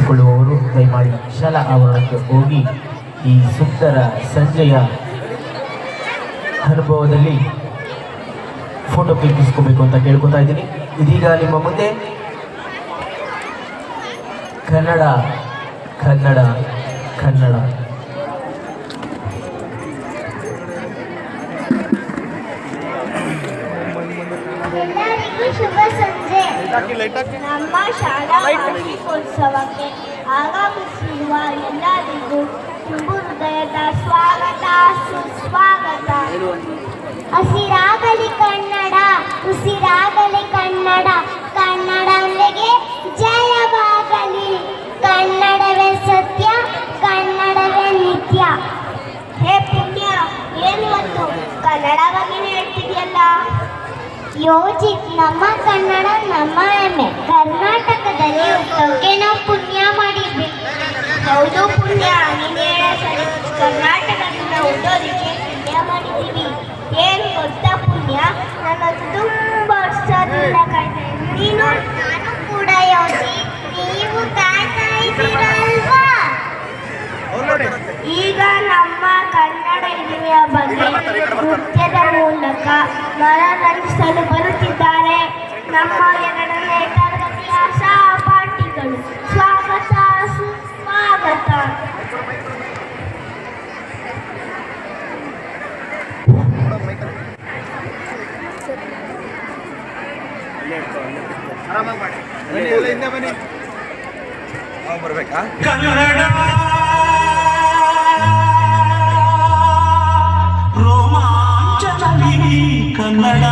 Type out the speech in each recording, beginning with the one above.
ಕ್ಲಿಕ್ಕಿಸಿಕೊಳ್ಳುವವರು ದಯಮಾಡಿ ಶಾಲಾ ಆವರಣಕ್ಕೆ ಹೋಗಿ ಈ ಸುಂದರ ಸಂಜೆಯ ಅನುಭವದಲ್ಲಿ ಫೋಟೋ ಕ್ಲಿಕ್ಕಿಸ್ಕೋಬೇಕು ಅಂತ ಕೇಳ್ಕೊತಾ ಇದ್ದೀನಿ. ಇದೀಗ ನಿಮ್ಮ ಮುಂದೆ ಕನ್ನಡ ಕನ್ನಡ ಕನ್ನಡ ಎಲ್ಲರಿಗೂ ಶುಭ ಸಂಜೆ. ನಮ್ಮ ಶಾಲಾ ವಾರ್ಷಿಕೋತ್ಸವಕ್ಕೆ ಆಗಮಿಸಿರುವ ಎಲ್ಲರಿಗೂ ತುಂಬು ಹೃದಯದ ಸ್ವಾಗತ ಸುಸ್ವಾಗತ. ಹಸಿರಾಗಲಿ ಕನ್ನಡ, ಉಸಿರಾಗಲಿ ಕನ್ನಡ, ಕನ್ನಡವೆಗೆ ಜಯವಾಗಲಿ. ಕನ್ನಡವೇ ಸತ್ಯ, ಕನ್ನಡವೇ ನಿತ್ಯ. ಹೇ ಪುಣ್ಯ, ಏನು ಮತ್ತು ಕನ್ನಡ ಬಗ್ಗೆ ಹೇಳ್ತಿದ್ಯಲ್ಲ? ಯೋಜಿತ್, ನಮ್ಮ ಕನ್ನಡ ನಮ್ಮ ಹೆಮ್ಮೆ. ಕರ್ನಾಟಕದಲ್ಲಿ ಹುಟ್ಟೋಕೆ ನಾವು ಪುಣ್ಯ ಮಾಡಿದ್ವಿ. ಹೌದು ಪುಣ್ಯ, ನೀನು ಹೇಳೋ ಸರಿ. ಕರ್ನಾಟಕದಿಂದ ಹುಟ್ಟೋದಕ್ಕೆ ಪುಣ್ಯ ಮಾಡಿದ್ದೀವಿ. ಏನು ಗೊತ್ತಾ ಪುಣ್ಯ, ನನ್ನದು ತುಂಬ ವರ್ಷದಿಂದ ಕಾಯ್ತಾ ಇದ್ದೀನಿ. ನೀನು ನಾನು ಕೂಡ ಯೋಜಿತ್, ನೀವು ಕಾಯ್ತಾ ಇದ್ದೀರಲ್ವಾ? ಈಗ ನಮ್ಮ ಕನ್ನಡ ಹಿರಿಮೆಯ ಬಗ್ಗೆ ನೃತ್ಯದ ಮೂಲಕ ಮನರಂಜಿಸಲು ಬರುತ್ತಿದ್ದಾರೆ ನಮ್ಮ 2ನೇ ತರಗತಿಯ ಸಹಪಾಠಿಗಳು. ಸ್ವಾಗತ ಸುಸ್ವಾಗತ. ಬರ್ಬೇಕಾ? ಕನ್ನಡ ರೋಮಾಂಚನವಿ ಕನ್ನಡ.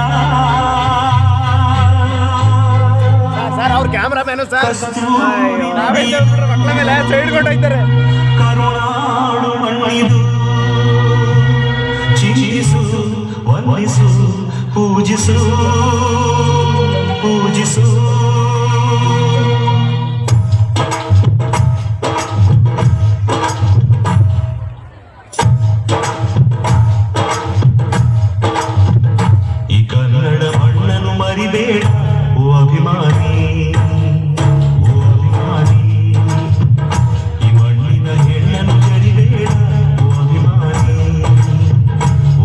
ಸರ್ ಅವ್ರ ಕ್ಯಾಮ್ರಾಮ್ಯಾನು ಸರ್ ಮಕ್ಕಳ ಮೇಲೆ ಸೈಡ್ ಕೊಟ್ಟೋಗ್ತಾರೆ. ಕರುನಾಡು ಮಣ್ಣಿದು ಚಿಂತಿಸು ವಂದಿಸು ಪೂಜಿಸು ಪೂಜಿಸು. ಈ ಕನ್ನಡ ಮಣ್ಣನ್ನು ಮರಿಬೇಡ ಓ ಅಭಿಮಾನಿ, ಓ ಅಭಿಮಾನಿ. ಈ ಮಣ್ಣಿನ ಹೆಣ್ಣನ್ನು ಜರಿಬೇಡ ಓ ಅಭಿಮಾನಿ,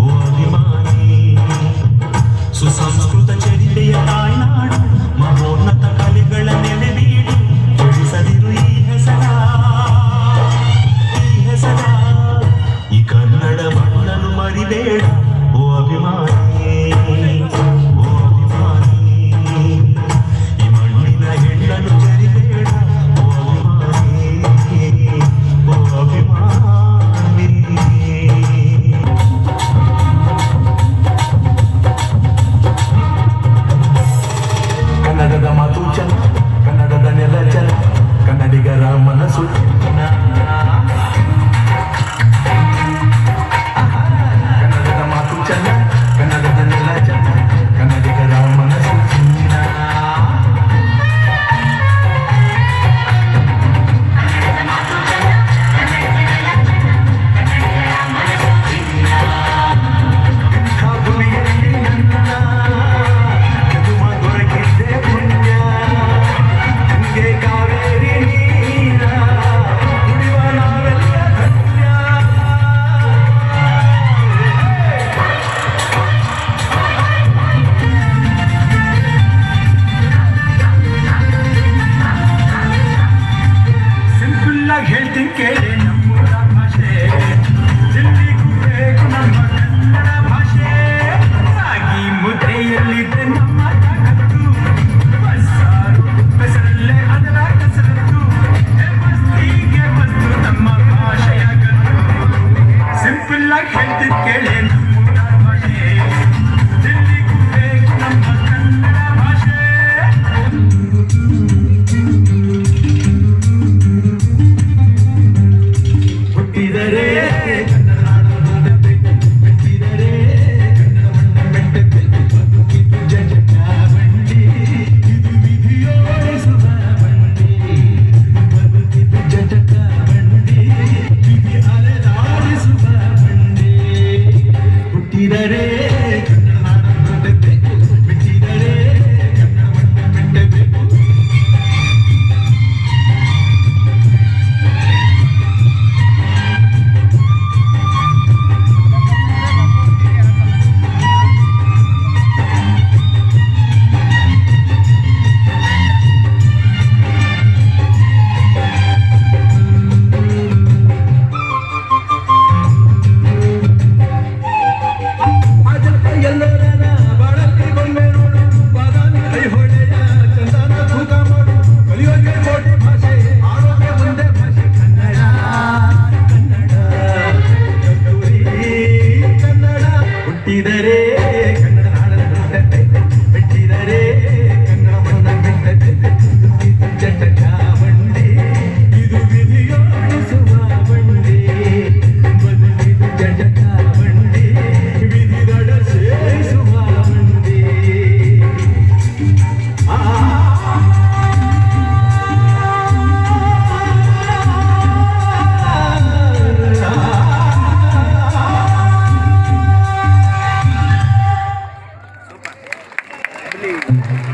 ಓ ಅಭಿಮಾನಿ. ಸುಸಂಸ್ಕೃತ ಚರಿತೆಯ ತಾಯ್ನಾಡು, ಮಹೋನ್ನತ ಕಲೆಗಳ ನೆಲೆಬೀಡು. ತಿಳಿಸದಿರು ಈ ಹೆಸರ, ಈ ಹೆಸರ. ಈ ಕನ್ನಡ ಮಣ್ಣನ್ನು ಮರಿಬೇಡ ಓ ಅಭಿಮಾನಿ, ಓ ಅಭಿಮಾನಿ. ಈ ಮಣ್ಣಿನ ಹೆಣ್ಣನ್ನು ಜರಿಬೇಡ ಓ ಅಭಿಮಾನಿ, ಓ ಅಭಿಮಾನಿ. ಕನ್ನಡದ ಮಾತು ಚಂದ, ಕನ್ನಡದ ನೆಲ ಚಂದ, ಕನ್ನಡಿಗರ ಮನಸ್ಸು ಚೆನ್ನ. ಕನ್ನಡದ ಮಾತು ಚಂದ, ಕನ್ನಡದ ನೆಲ ಚಂದ, ಕನ್ನಡಿಗರ ಮನಸ್ಸು ಚೆನ್ನ. ಗುರಿಯಲ್ಲಿ ನನ್ನ ಜನುಮ ದೊರಕಿದ್ದೆ ಪುಣ್ಯ. ಹಂಗೆ ಕಾವೇರಿ ನೀರ ಕುಡಿವ ನಾವೆಲ್ಲ ಧನ್ಯ. ಸಿಂಪಲ್ ಆಗಿ ಹೇಳ್ತೀನಿ ಕೇಳಿ ನಮ್ಮೂರ ಭಾಷೆ. ಎಲ್ಲಿಗೂ ಬೇಕು ನಮ್ಮ ಕನ್ನಡ ಭಾಷೆ. ರಾಗಿ ಮುದ್ದೆಯಲ್ಲಿದೆ ನಮ್ಮ ತಾಕತ್ತು, ಬಸ್ಸಾರು ಬೆಸರಲ್ಲೇ ಅದರ ಕಸರತ್ತು. ಮಸ್ತಿಗೆ ಬಂತು ನಮ್ಮ ಭಾಷೆಯ ಗತ್ತು. ಸಿಂಪಲ್ ಆಗಿ ಹೇಳ್ತೀನಿ ಕೇಳಿ ನಮ್ಮೂರ ಭಾಷೆ. ಎಲ್ಲಿಗೂ ಬೇಕು ನಮ್ಮ ಕನ್ನಡ ಭಾಷೆ.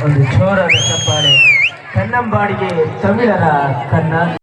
ಒಂದು ಜೋರಾದ ಚಪ್ಪಾಳೆ. ಕನ್ನಂಬಾಡಿಗೆ ತಮಿಳರ ಕನ್ನ